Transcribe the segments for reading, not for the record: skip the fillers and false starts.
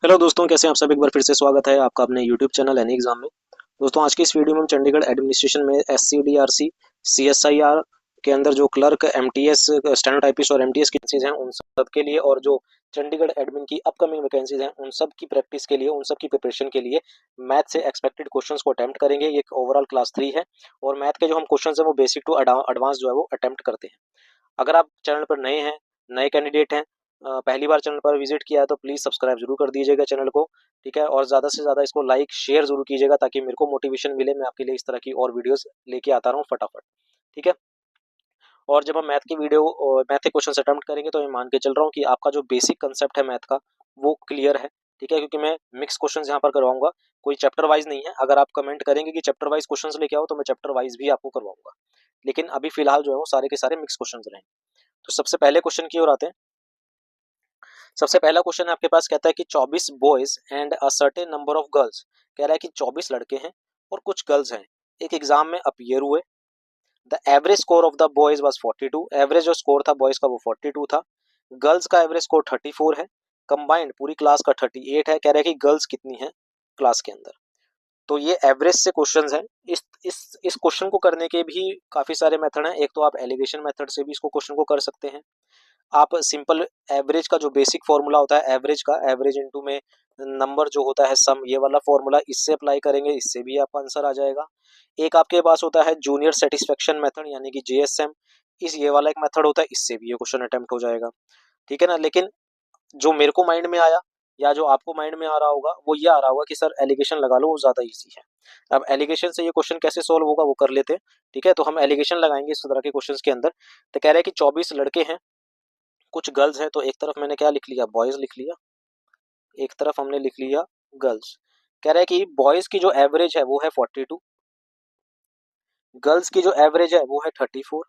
Hello दोस्तों, कैसे हैं आप सब। एक बार फिर से स्वागत है आपका अपने यूट्यूब चैनल एनी एग्जाम में। दोस्तों, आज की इस वीडियो में हम चंडीगढ़ एडमिनिस्ट्रेशन में SCDRC CSIR के अंदर जो क्लर्क MTS स्टेनोटाइपिस्ट और MTS की वैकेंसीज हैं उन सब के लिए, और जो चंडीगढ़ एडमिन की अपकमिंग वैकेंसीज हैं उन सब की प्रैक्टिस के लिए, उन सब की प्रिपरेशन के लिए मैथ से एक्सपेक्टेड क्वेश्चंस को अटेम्प्ट करेंगे। ये ओवरऑल क्लास 3 है और मैथ के जो हम क्वेश्चन हैं वो बेसिक टू एडवांस जो है वो अटेम्प्ट करते हैं। अगर आप चैनल पर नए हैं, नए कैंडिडेट हैं, पहली बार चैनल पर विजिट किया है तो प्लीज़ सब्सक्राइब जरूर कर दीजिएगा चैनल को। ठीक है, और ज़्यादा से ज़्यादा इसको लाइक शेयर जरूर कीजिएगा ताकि मेरे को मोटिवेशन मिले, मैं आपके लिए इस तरह की और वीडियोस लेके आता रहूँ फटाफट। ठीक है, और जब हम मैथ के क्वेश्चन अटेम्प्ट करेंगे तो मैं मान के चल रहा हूँ कि आपका जो बेसिक कंसेप्ट है मैथ का वो क्लियर है। ठीक है, क्योंकि मैं मिक्स क्वेश्चंस यहाँ पर करवाऊंगा, कोई चैप्टर वाइज नहीं है। अगर आप कमेंट करेंगे कि चैप्टर वाइज क्वेश्चंस लेके आओ तो मैं चैप्टर वाइज भी आपको करवाऊंगा, लेकिन अभी फिलहाल जो है वो सारे के सारे मिक्स क्वेश्चंस रहेंगे। तो सबसे पहले क्वेश्चन की ओर आते हैं। सबसे पहला क्वेश्चन आपके पास कहता है कि 24 boys and a certain number of girls. कह रहा है कि 24 लड़के हैं और कुछ गर्ल्स हैं, एक एग्जाम में अपीयर हुए। The average score of the boys was 42। Average जो स्कोर था बॉयज का वो 42 था। गर्ल्स का एवरेज स्कोर 34 है। कंबाइंड पूरी क्लास का 38 है। कह रहा है कि गर्ल्स कितनी है क्लास के अंदर। तो ये एवरेज से क्वेश्चंस हैं। इस क्वेश्चन को करने के भी काफी सारे मेथड हैं। एक तो आप एलिगेशन मेथड से भी इसको क्वेश्चन को कर सकते हैं। आप सिंपल एवरेज का जो बेसिक फॉर्मूला होता है एवरेज का, एवरेज इनटू में नंबर जो होता है सम, ये वाला फॉर्मूला इससे अप्लाई करेंगे, इससे भी आपका आंसर आ जाएगा। एक आपके पास होता है जूनियर सेटिस्फेक्शन मेथड यानी कि JSM, इस ये वाला एक मेथड होता है, इससे भी ये क्वेश्चन अटेम्प्ट हो जाएगा। ठीक है ना, लेकिन जो मेरे को माइंड में आया या जो आपको माइंड में आ रहा होगा वो ये आ रहा होगा कि सर एलिगेशन लगा लो, वो ज्यादा इजी है। अब एलिगेशन से ये क्वेश्चन कैसे सोल्व होगा वो कर लेते हैं। ठीक है, तो हम एलिगेशन लगाएंगे इस तरह के क्वेश्चन के अंदर। तो कह रहे हैं कि 24 लड़के हैं, कुछ गर्ल्स हैं, तो एक तरफ मैंने क्या लिख लिया, बॉयज लिख लिया, एक तरफ हमने लिख लिया गर्ल्स। कह रहा है कि बॉयज की जो एवरेज है वो है 42, गर्ल्स की जो एवरेज है वो है 34,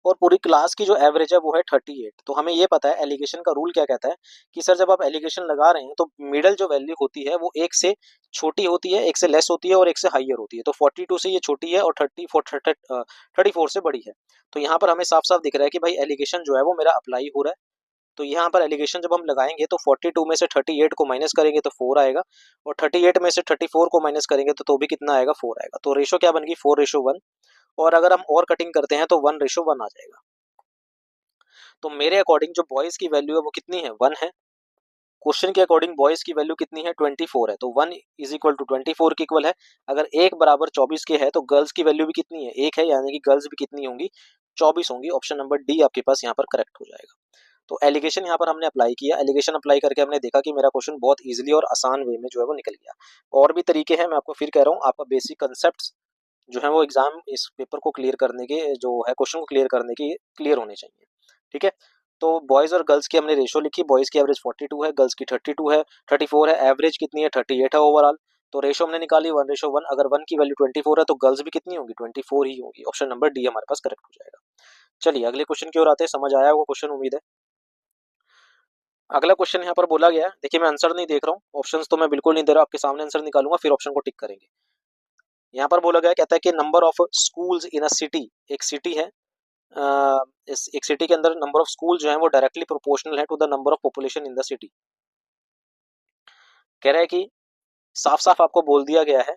और पूरी क्लास की जो एवरेज है वो है 38। तो हमें ये पता है एलिगेशन का रूल क्या कहता है कि सर जब आप एलिगेशन लगा रहे हैं तो मिडल जो वैल्यू होती है वो एक से छोटी होती है, एक से लेस होती है और एक से हाइयर होती है। तो 42 से ये छोटी है और 34 से बड़ी है। तो यहाँ पर हमें साफ साफ दिख रहा है कि भाई एलिगेशन जो है वो मेरा अप्लाई हो रहा है। तो यहाँ पर एलिगेशन जब हम लगाएंगे तो 42 में से 38 को माइनस करेंगे तो 4 आएगा, और 38 में से 34 को माइनस करेंगे तो भी कितना आएगा, 4 आएगा। तो रेशो क्या बन गई, 4:1। और अगर हम और कटिंग करते हैं तो 1:1 आ जाएगा। तो मेरे अकॉर्डिंग जो बॉयज की वैल्यू है वो कितनी है, 1 है। क्वेश्चन के अकॉर्डिंग बॉयज की वैल्यू कितनी है, 24 है। तो 1 = 24 के इक्वल है। अगर 1 = 24 के है तो गर्ल्स की वैल्यू भी कितनी है, 1 है, यानी कि गर्ल्स भी कितनी होंगी, 24 होंगी। ऑप्शन नंबर डी आपके पास यहाँ पर करेक्ट हो जाएगा। तो एलिगेशन यहाँ पर हमने अप्लाई किया, एलिगेशन अप्लाई करके हमने देखा कि मेरा क्वेश्चन बहुत इजीली और आसान वे में जो है वो निकल गया। और भी तरीके हैं, मैं आपको फिर कह रहा हूँ, आपका बेसिक कंसेप्ट जो है वो एग्जाम इस पेपर को क्लियर करने के, जो है क्वेश्चन को क्लियर करने की, क्लियर होने चाहिए। ठीक है, तो बॉयज और गर्ल्स की हमने रेशो लिखी, बॉयज की एवरेज 42 है, गर्ल्स की 32 है, 34 है, एवरेज कितनी है, 38 है ओवरऑल। तो रेशो हमने निकाली 1:1। अगर 1 की वैल्यू 24 है तो गर्ल्स भी कितनी होंगी, 24 ही होंगी। ऑप्शन नंबर डी हमारे पास करेक्ट हो जाएगा। चलिए अगले क्वेश्चन की ओर आते हैं। समझ आया होगा क्वेश्चन, उम्मीद है। अगला क्वेश्चन यहाँ पर बोला गया है, देखिए मैं आंसर नहीं देख रहा हूँ, ऑप्शंस तो मैं बिल्कुल नहीं दे रहा, आपके सामने आंसर निकालूंगा फिर ऑप्शन को टिक करेंगे। यहाँ पर बोला गया, कहता है कि number of schools in a city, एक सिटी है, इस एक सिटी के अंदर नंबर ऑफ स्कूल जो है वो डायरेक्टली प्रोपोर्शनल है to the number of population in the city. कह रहा है कि साफ साफ आपको बोल दिया गया है,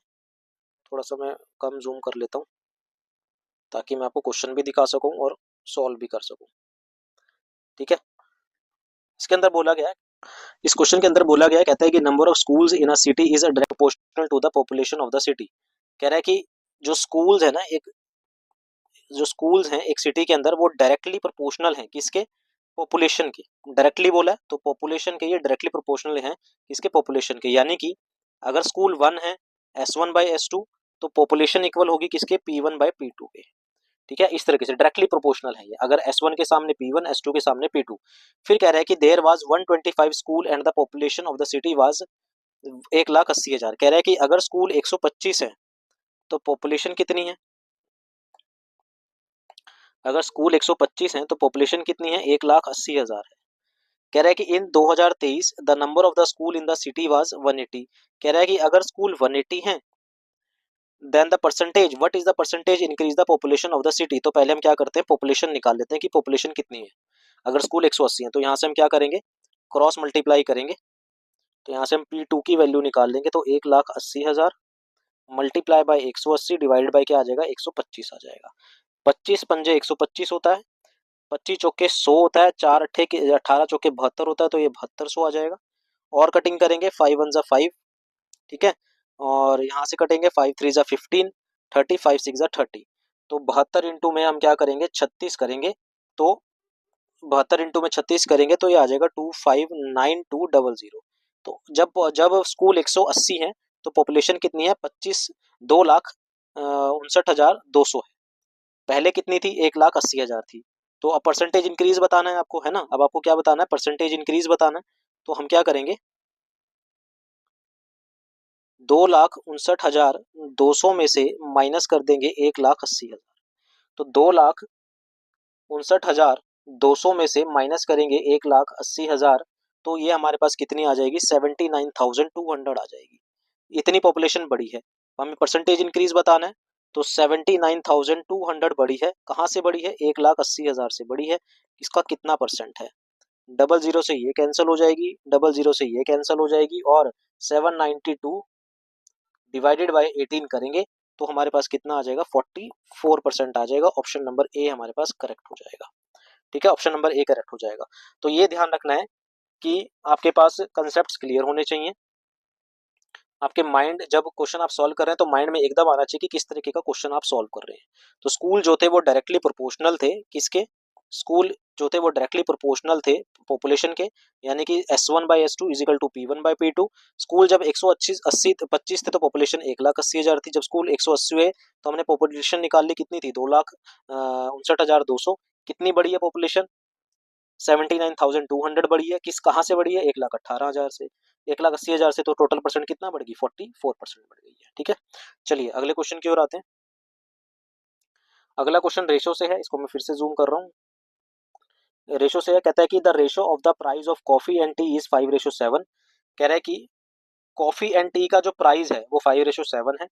थोड़ा सा मैं कम जूम कर लेता हूँ ताकि मैं आपको क्वेश्चन भी दिखा सकूं और सॉल्व भी कर सकूं। ठीक है, इसके अंदर बोला गया है, इस क्वेश्चन के अंदर बोला गया है, कहता है कि number of schools in a city is direct proportional to the population of the city. कह रहा है कि जो स्कूल्स है ना, एक जो स्कूल्स हैं एक सिटी के अंदर वो डायरेक्टली प्रोपोर्शनल हैं किसके, पॉपुलेशन के। डायरेक्टली बोला है तो पॉपुलेशन के ये डायरेक्टली प्रोपोर्शनल हैं किसके, पॉपुलेशन के। यानी कि अगर स्कूल 1 है, S1/S2, तो पॉपुलेशन इक्वल होगी किसके, P1/P2 के। ठीक है, इस तरीके से डायरेक्टली प्रोपोर्शनल है ये। अगर S1 के सामने P1, S2 के सामने P2। फिर कह रहा है कि there was 125 school and the population of the city was 1,80,000। कह रहा है कि अगर स्कूल 125 है तो पॉपुलेशन कितनी है, अगर स्कूल 125 हैं तो पॉपुलेशन कितनी है, 1,80,000 है। कह रहा है कि in 2023 the number of the school in the city was 180। कह रहा है कि अगर स्कूल 180 हैं then the percentage, what is the percentage increase the population of the city. तो पहले हम क्या करते हैं, पॉपुलेशन निकाल लेते हैं कि पॉपुलेशन कितनी है। अगर स्कूल 180 है तो यहाँ से हम क्या करेंगे, क्रॉस मल्टीप्लाई करेंगे। तो यहाँ से हम P2 की वैल्यू निकाल लेंगे, तो 1,80,000 मल्टीप्लाई बाय 180 डिवाइडेड बाय क्या आ जाएगा, 125 आ जाएगा। 25 पंजे 125 होता है, 25 चौके 100 होता है, 4 अट्ठे के 18 चौके 72 होता है, तो ये 7200 आ जाएगा। और कटिंग करेंगे, 5 1 जा 5, ठीक है, और यहाँ से कटेंगे 5 3 जा 15, 30 5 6 जा 30, तो 72 इंटू में हम क्या करेंगे, 36 करेंगे, तो 72 इंटू में 36 करेंगे तो ये आ जाएगा 259200। तो जब जब स्कूल 180 है तो पॉपुलेशन कितनी है, 2,59,200 है। पहले कितनी थी, 1,80,000 थी। तो अब परसेंटेज इंक्रीज बताना है आपको, है ना। अब आपको क्या बताना है, परसेंटेज इंक्रीज बताना है। तो हम क्या करेंगे, 2,59,200 में से माइनस कर देंगे 1,80,000, तो 2,59,200 में से माइनस करेंगे 1,80,000, तो ये हमारे पास कितनी आ जाएगी, 79,200 आ जाएगी। इतनी पॉपुलेशन बढ़ी है, हमें परसेंटेज इंक्रीज बताना है। तो 79,200 बढ़ी है, कहाँ से बढ़ी है, 1,80,000 से बढ़ी है। इसका कितना परसेंट है, डबल जीरो से ये कैंसिल हो जाएगी, डबल जीरो से ये कैंसिल हो जाएगी, और 792 डिवाइडेड बाय 18 करेंगे तो हमारे पास कितना आ जाएगा, 44% आ जाएगा। ऑप्शन नंबर ए हमारे पास करेक्ट हो जाएगा, ठीक है, ऑप्शन नंबर ए करेक्ट हो जाएगा। तो ये ध्यान रखना है कि आपके पास कंसेप्ट क्लियर होने चाहिए। आपके माइंड जब क्वेश्चन आप सॉल्व कर रहे हैं तो माइंड में एकदम आना चाहिए कि किस तरीके का क्वेश्चन आप सॉल्व कर रहे हैं। तो स्कूल जो थे वो डायरेक्टली प्रोपोर्शनल थे, किसके, स्कूल जो थे वो डायरेक्टली प्रोपोर्शनल थे पॉपुलेशन के, यानी कि S1/S2 is equal to P1/P2। School जब 180 थे तो पॉपुलेशन 1,80,000 थी। जब स्कूल 180 हुए तो हमने पॉपुलेशन निकाल ली, कितनी थी, 2,59,200। कितनी बड़ी है पॉपुलेशन, 79,200 बढ़ी है। किस कहाँ से बढ़ी है, 1,18,000 से। 1,80,000 से तो टोटल परसेंट कितना बढ़ गई, 44% बढ़ गई है, ठीक है। चलिए अगले क्वेश्चन की ओर आते हैं। अगला क्वेश्चन रेशो से है, इसको मैं फिर से जूम कर रहा हूँ। रेशो से है, कहता है कि the ratio of the price of coffee and T is 5:7। कह रहा है कि कॉफी एंड टी का जो प्राइस है वो 5:7 है।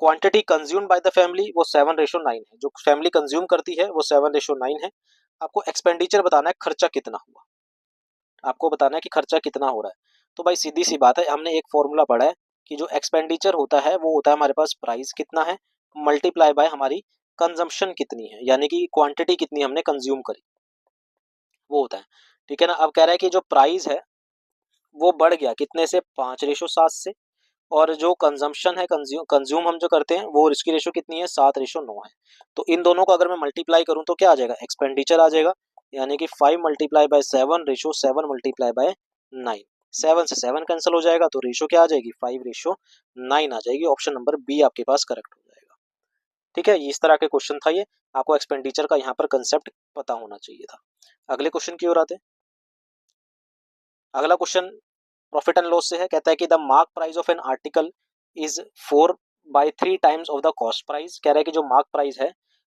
Quantity consumed by the family वो 7:9 है, जो फैमिली कंज्यूम करती है वो 7:9 है। आपको एक्सपेंडिचर बताना है, खर्चा कितना हुआ, आपको बताना है कि खर्चा कितना हो रहा है। तो भाई सीधी सी बात है, हमने एक फॉर्मूला पढ़ा है कि जो एक्सपेंडिचर होता है वो होता है हमारे पास प्राइस कितना है मल्टीप्लाई बाय हमारी कंजम्पशन कितनी है, यानी कि क्वांटिटी कितनी हमने कंज्यूम करी, वो होता है, ठीक है ना। अब कह रहा है कि जो प्राइस है वो बढ़ गया कितने से, 5:7 से, और जो कंजम्पशन है, कंज्यूम हम जो करते हैं वो इसकी रेशो कितनी है, 7:9 है। तो इन दोनों को अगर मैं मल्टीप्लाई करूं तो क्या आ जाएगा, एक्सपेंडिचर आ जाएगा, यानी कि 5 मल्टीप्लाई बाय 7:7 मल्टीप्लाई बाय 9। 7 से 7 कैंसिल हो जाएगा तो रेशो क्या आ जाएगी, 5:9 आ जाएगी। ऑप्शन नंबर बी आपके पास करेक्ट हो जाएगा, ठीक है। इस तरह के क्वेश्चन था ये, आपको एक्सपेंडिचर का यहाँ पर कंसेप्ट पता होना चाहिए था। अगले क्वेश्चन की ओर आते हैं। अगला क्वेश्चन प्रॉफिट एंड लॉस से है, कहता है कि the mark price of an article is 4/3 times of the cost price. कह रहा है कि जो मार्क प्राइस है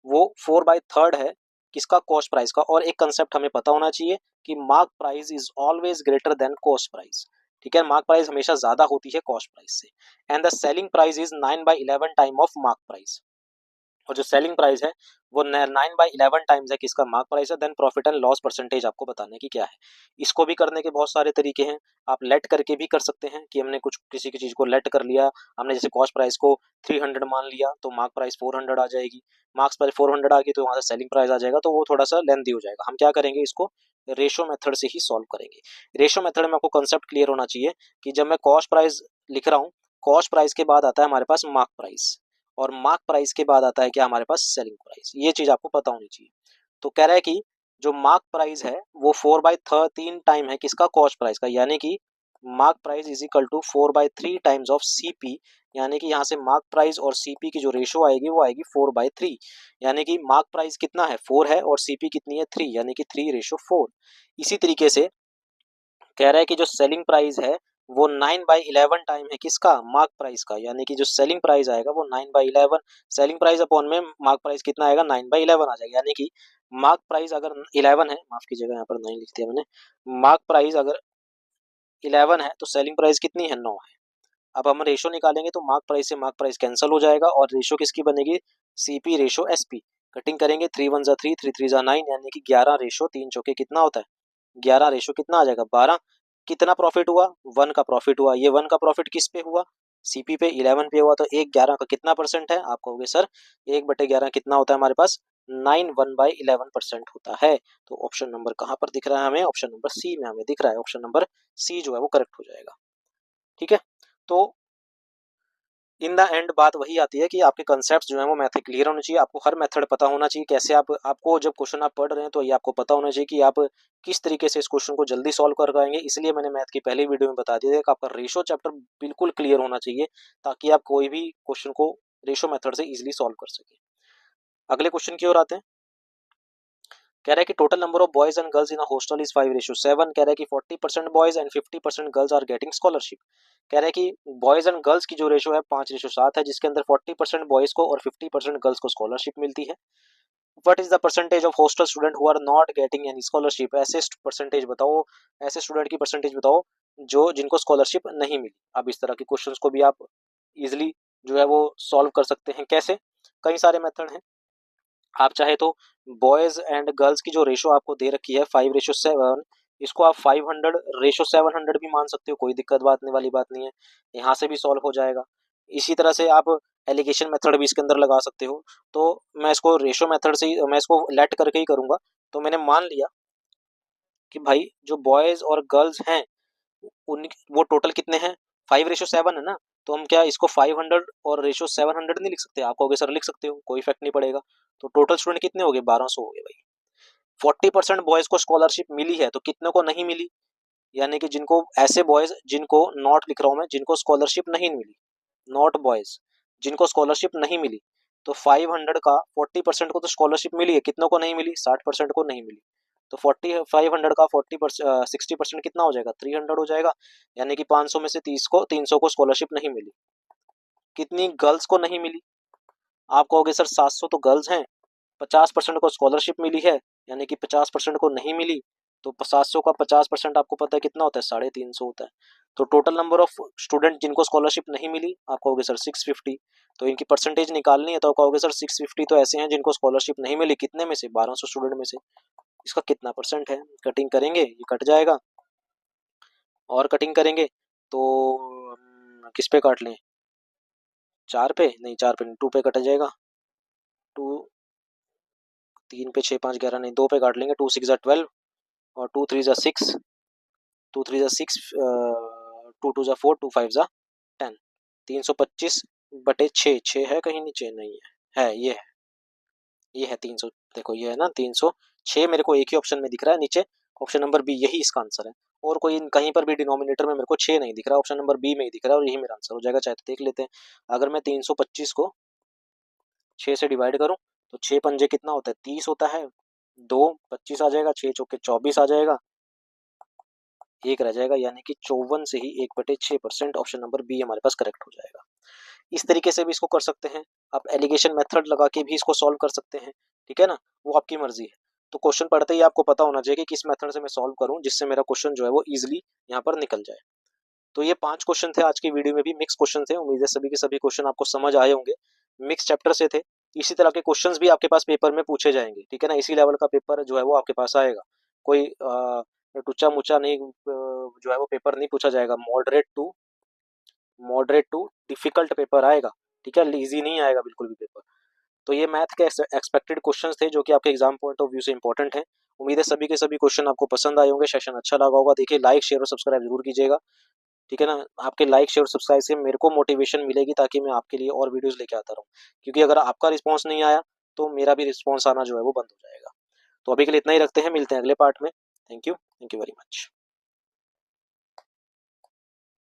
वो 4/3 है किसका, कॉस्ट प्राइस का। और एक कंसेप्ट हमें पता होना चाहिए कि mark price is always greater than cost price, ठीक है, मार्क प्राइस हमेशा ज्यादा होती है कॉस्ट प्राइस से। And the selling price is 9/11 time of mark price, और जो सेलिंग प्राइस है वो 9/11 टाइम्स है किसका, मार्क प्राइस है। Then profit and loss percentage आपको बताने की क्या है। इसको भी करने के बहुत सारे तरीके हैं, आप लेट करके भी कर सकते हैं कि हमने कुछ किसी की चीज को लेट कर लिया, हमने जैसे कॉस्ट प्राइस को 300 मान लिया तो मार्क प्राइस 400 आ जाएगी, मार्क्स प्राइस 400 आ गई तो वहां से सेलिंग प्राइस आ जाएगा, तो वो थोड़ा सा लेंथी हो जाएगा। हम क्या करेंगे, इसको रेशो मेथड से ही सॉल्व करेंगे। रेशो मेथड में आपको कंसेप्ट क्लियर होना चाहिए कि जब मैं कॉस्ट प्राइस लिख रहा हूँ, कॉस्ट प्राइस के बाद आता है हमारे पास मार्क प्राइस, और मार्क प्राइस के बाद आता है क्या, हमारे पास सेलिंग प्राइस। ये चीज आपको पता होनी चाहिए। तो कह रहा है कि जो मार्क प्राइस है वो 4/3 टाइम है किसका, कॉस्ट प्राइस का, यानी कि mark price is equal to 4/3 times of CP, यानी कि यहाँ से मार्क प्राइस और सीपी की जो रेशो आएगी वो आएगी 4/3, यानी कि मार्क प्राइस कितना है, 4 है, और सीपी कितनी है, 3, यानी कि 3:4। इसी तरीके से कह रहा है कि जो सेलिंग प्राइस है वो 9/11 टाइम है किसका, मार्क प्राइस का, यानी कि जो सेलिंग प्राइस आएगा वो 9/11, सेलिंग प्राइस अपॉन में मार्क प्राइस कितना आएगा, 9/11 आ जाएगा, यानी कि मार्क प्राइस अगर 11 है, माफ कीजिएगा यहाँ पर 9 लिख दिया मैंने, मार्क प्राइस अगर 11 है तो सेलिंग प्राइस कितनी है, 9 है। अब हम रेशो निकालेंगे तो मार्क प्राइस से मार्क प्राइस कैंसिल हो जाएगा, और रेशो किसकी बनेगी, सीपी रेशो एसपी। कटिंग करेंगे, 3 1 जा 3, 3 3 जा 9, यानी कि 11 रेशो 3 चौके कितना होता है, 11 रेशो कितना आ जाएगा, 12। कितना प्रॉफिट हुआ, 1 का प्रॉफिट हुआ। ये 1 का प्रॉफिट किस पे हुआ, सीपी पे 11 पे हुआ। तो 1/11 का कितना परसेंट है, आप कहोगे सर 1/11 कितना होता है हमारे पास, 9 1/11% होता है। तो ऑप्शन नंबर कहाँ पर दिख रहा है हमें, ऑप्शन नंबर सी में हमें दिख रहा है। ऑप्शन नंबर सी जो है वो करेक्ट हो जाएगा। ठीक है, तो इन द एंड बात वही आती है कि आपके कंसेप्ट जो है वो मैथ क्लियर होने चाहिए। आपको हर मेथड पता होना चाहिए, कैसे आपको जब क्वेश्चन आप पढ़ रहे हैं तो ये आपको पता होना चाहिए कि आप किस तरीके से इस क्वेश्चन को जल्दी सॉल्व कर पाएंगे। इसलिए मैंने मैथ की पहली वीडियो में बता दिया था कि आपका रेशो चैप्टर बिल्कुल क्लियर होना चाहिए, ताकि आप कोई भी क्वेश्चन को रेशो मेथड से इजिली सॉल्व कर सके। अगले क्वेश्चन की ओर आते हैं। कह रहा है कि total number of boys and girls in a hostel is 5:7। कह रहा है कि 40% boys and 50% girls are getting scholarship. कह रहा है कि बॉयज एंड गर्ल्स की जो रेशो है 5:7 है, जिसके अंदर 40% बॉयज को और 50% गर्ल्स को स्कॉलरशिप मिलती है। What is the percentage of hostel student who are not getting any scholarship. ऐसे परसेंटेज बताओ, ऐसे स्टूडेंट की परसेंटेज बताओ जो जिनको स्कॉलरशिप नहीं मिली। अब इस तरह के क्वेश्चंस को भी आप इजिली जो है वो सॉल्व कर सकते हैं। कैसे, कई सारे मेथड हैं। आप चाहे तो बॉयज एंड गर्ल्स की जो रेशो आपको दे रखी है 5:7, इसको आप 500:700 भी मान सकते हो, कोई दिक्कत बातने वाली बात नहीं है, यहाँ से भी सॉल्व हो जाएगा। इसी तरह से आप एलिगेशन मेथड भी इसके अंदर लगा सकते हो। तो मैं इसको रेशो मेथड से मैं इसको लेट करके ही करूंगा। तो मैंने मान लिया कि भाई जो बॉयज और गर्ल्स हैं उन वो टोटल कितने हैं, 5:7 है ना। तो हम क्या इसको 500 और रेशो 700 नहीं लिख सकते, आप कहोगे सर लिख सकते हो, कोई इफेक्ट नहीं पड़ेगा। तो टोटल स्टूडेंट कितने हो गए, 1200 हो गए भाई। 40% बॉयज को स्कॉलरशिप मिली है, तो कितने को नहीं मिली, यानी कि जिनको ऐसे बॉयज जिनको नॉट लिख रहा हूं मैं, जिनको स्कॉलरशिप नहीं मिली, नॉट बॉयज जिनको स्कॉलरशिप नहीं मिली। तो 500 का 40% को तो स्कॉलरशिप मिली है, कितनों को नहीं मिली, 60% को नहीं मिली। तो 500 का 40% 60% कितना हो जाएगा, 300 हो जाएगा। यानी कि 500 में से 300 को स्कॉलरशिप नहीं मिली। कितनी गर्ल्स को नहीं मिली, आप कहोगे सर 700 तो गर्ल्स हैं, 50% को स्कॉलरशिप मिली है, यानी कि 50% को नहीं मिली। तो 700 का 50% आपको पता है कितना होता है, 350 होता है। तो टोटल नंबर ऑफ स्टूडेंट जिनको स्कॉलरशिप नहीं मिली, आप कहोगे सर 650। तो इनकी परसेंटेज निकालनी है, तो कहोगे सर 650 तो ऐसे हैं जिनको स्कॉलरशिप नहीं मिली, कितने में से, 1200 स्टूडेंट में से। इसका कितना परसेंट है, कटिंग करेंगे ये कट जाएगा, और कटिंग करेंगे तो किस पे काट लें, 4 पे नहीं, 4 पे नहीं, 2 पे कट जाएगा। 2 3 पे 6 5 11 नहीं, 2 पे काट लेंगे। 2 6 12 और 2 3 6, 2 3 6, 2 2 4, 2 5 10। 325/6, 6 है कहीं नीचे, नहीं है ये है 300। देखो ये है ना 306, मेरे को एक ही ऑप्शन में दिख रहा है नीचे, ऑप्शन नंबर बी, यही इसका आंसर है। और कोई कहीं पर भी डिनोमिनेटर में मेरे को 6 नहीं दिख रहा, ऑप्शन नंबर बी में ही दिख रहा है, और यही मेरा आंसर हो जाएगा। चाहे तो देख लेते हैं। अगर मैं 325 को 6 से डिवाइड करूं, तो 6 पंजे कितना होता है, 30 होता है। 2 25 आ जाएगा, 6 चौके 24 आ जाएगा, एक रह जाएगा, यानी कि 54 से ही 1/6%। ऑप्शन नंबर बी हमारे पास करेक्ट हो जाएगा। इस तरीके से भी इसको कर सकते हैं। आप एलिगेशन मेथड लगा के भी इसको सॉल्व कर सकते हैं, ठीक है ना, वो आपकी मर्जी है। तो क्वेश्चन पढ़ते ही आपको पता होना चाहिए कि किस मेथड से मैं सॉल्व करूं, जिससे मेरा क्वेश्चन जो है वो इजिली यहाँ पर निकल जाए। तो ये 5 क्वेश्चन थे आज की वीडियो में, भी मिक्स क्वेश्चन थे। उम्मीद है सभी के सभी क्वेश्चन आपको समझ आए होंगे, मिक्स चैप्टर से थे। इसी तरह के क्वेश्चंस भी आपके पास पेपर में पूछे जाएंगे, ठीक है ना। इसी लेवल का पेपर जो है वो आपके पास आएगा, कोई टुच्चा मुच्चा नहीं जो है वो पेपर नहीं पूछा जाएगा। मॉडरेट टू डिफिकल्ट पेपर आएगा, ठीक है, इजी नहीं आएगा बिल्कुल भी पेपर। तो ये मैथ के एक्सपेक्टेड क्वेश्चंस थे जो कि आपके एग्जाम पॉइंट ऑफ व्यू से इंपॉर्टेंट है। उम्मीद है सभी के सभी क्वेश्चन आपको पसंद आए होंगे, सेशन अच्छा लगा होगा। देखिए लाइक शेयर और सब्सक्राइब जरूर कीजिएगा, ठीक है ना। आपके लाइक शेयर सब्सक्राइब से मेरे को मोटिवेशन मिलेगी, ताकि मैं आपके लिए और वीडियोस लेके आता रहूं। क्योंकि अगर आपका रिस्पॉन्स नहीं आया तो मेरा भी रिस्पॉन्स आना जो है वो बंद हो जाएगा। तो अभी के लिए इतना ही रखते हैं, मिलते हैं अगले पार्ट में। Thank you very much.